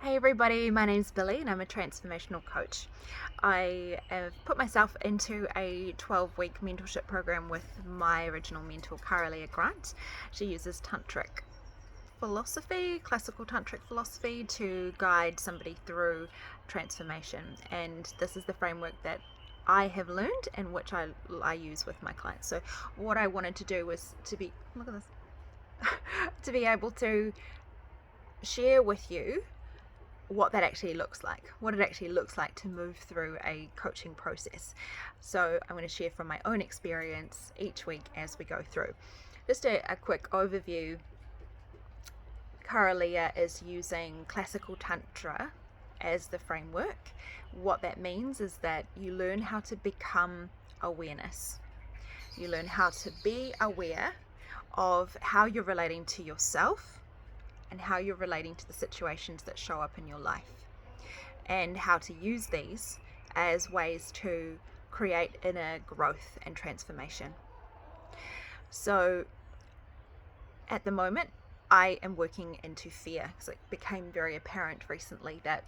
Hey everybody, my name's Billy and I'm a transformational coach. I have put myself into a 12-week mentorship program with my original mentor, Karalia Grant. She uses tantric philosophy, classical tantric philosophy, to guide somebody through transformation. And this is the framework that I have learned and which I use with my clients. So what I wanted to do was look at this, to be able to share with you what that actually looks like, what it actually looks like to move through a coaching process. So I'm going to share from my own experience each week as we go through. Just a quick overview. Karalia is using classical tantra as the framework. What that means is that you learn how to become awareness. You learn how to be aware of how you're relating to yourself and how you're relating to the situations that show up in your life, and how to use these as ways to create inner growth and transformation. So at the moment, I am working into fear, because it became very apparent recently that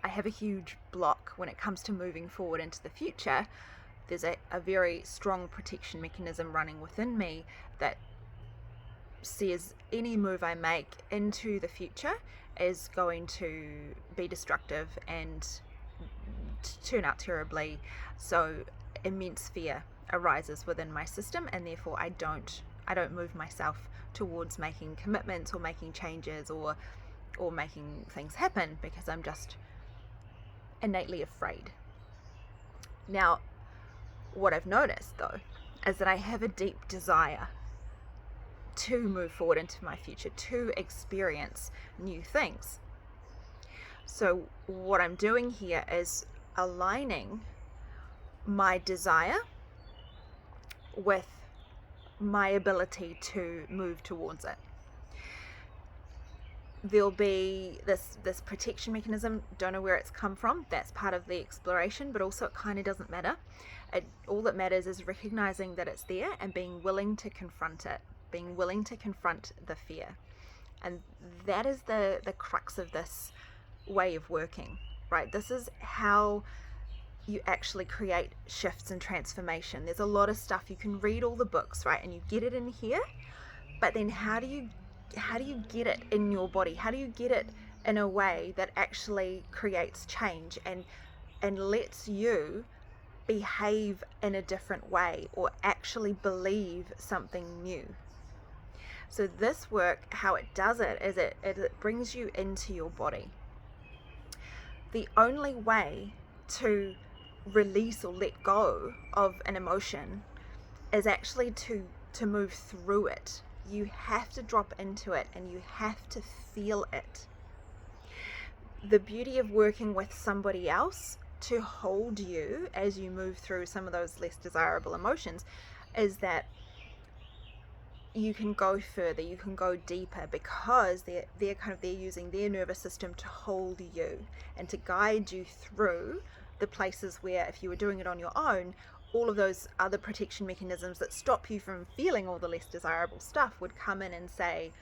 I have a huge block when it comes to moving forward into the future. There's a very strong protection mechanism running within me that says any move I make into the future is going to be destructive and turn out terribly. So immense fear arises within my system, and therefore I don't move myself towards making commitments or making changes or making things happen, because I'm just innately afraid. Now, what I've noticed though is that I have a deep desire to move forward into my future, to experience new things. So what I'm doing here is aligning my desire with my ability to move towards it. There'll be this protection mechanism, don't know where it's come from. That's part of the exploration, but also it kind of doesn't matter. All that matters is recognizing that it's there and being willing to confront it, being willing to confront the fear. And that is the crux of this way of working, right? This is how you actually create shifts and transformation. There's a lot of stuff, you can read all the books, right, and you get it in here, but then how do you get it in your body? How do you get it in a way that actually creates change and lets you behave in a different way or actually believe something new? So this work, how it does it is it brings you into your body. The only way to release or let go of an emotion is actually to move through it. You have to drop into it and you have to feel it. The beauty of working with somebody else to hold you as you move through some of those less desirable emotions is that you can go further, you can go deeper, because they're using their nervous system to hold you and to guide you through the places where, if you were doing it on your own, all of those other protection mechanisms that stop you from feeling all the less desirable stuff would come in and say,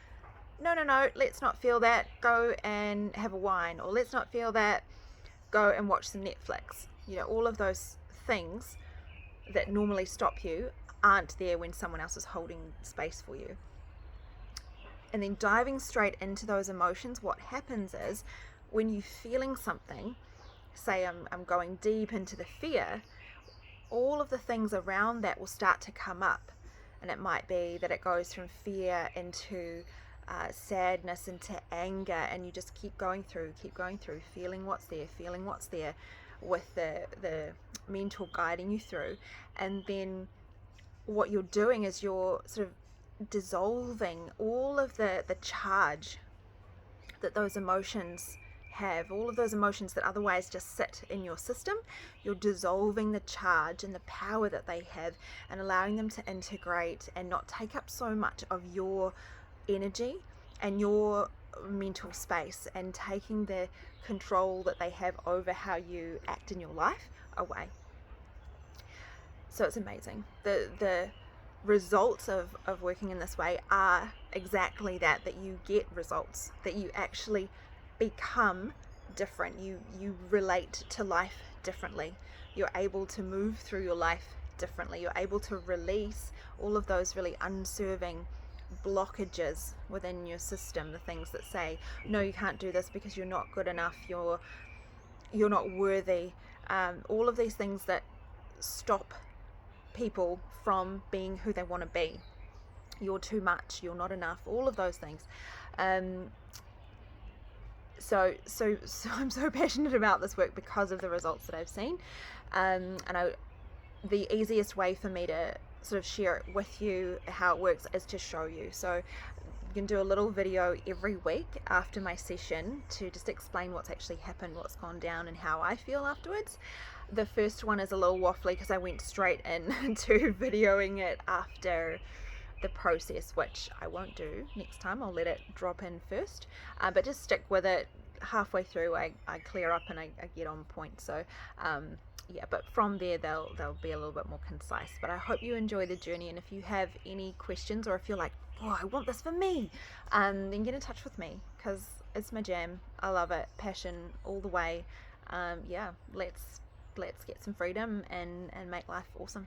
no, let's not feel that, go and have a wine, or let's not feel that, go and watch some Netflix. All of those things that normally stop you aren't there when someone else is holding space for you. And then diving straight into those emotions, what happens is when you're feeling something, say I'm going deep into the fear, all of the things around that will start to come up. And it might be that it goes from fear into sadness, into anger, and you just keep going through, feeling what's there, with the mentor guiding you through. And then what you're doing is you're sort of dissolving all of the charge that those emotions have, all of those emotions that otherwise just sit in your system. You're dissolving the charge and the power that they have and allowing them to integrate and not take up so much of your energy and your mental space, and taking the control that they have over how you act in your life away. So it's amazing. The results of working in this way are exactly that you get results, that you actually become different. You relate to life differently. You're able to move through your life differently. You're able to release all of those really unserving blockages within your system, the things that say, no, you can't do this because you're not good enough, you're not worthy, all of these things that stop people from being who they want to be. You're too much, you're not enough, all of those things. So I'm so passionate about this work because of the results that I've seen. The easiest way for me to sort of share it with you how it works is to show you. So you can do a little video every week after my session to just explain what's actually happened, what's gone down, and how I feel afterwards. The first one is a little waffly because I went straight into videoing it after the process, which I won't do next time. I'll let it drop in first, but just stick with it. Halfway through I clear up and I get on point. So yeah, but from there they'll be a little bit more concise. But I hope you enjoy the journey, and if you have any questions, or if you're like, oh, I want this for me, then get in touch with me, because it's my jam. I love it, passion all the way. Yeah, let's get some freedom and make life awesome.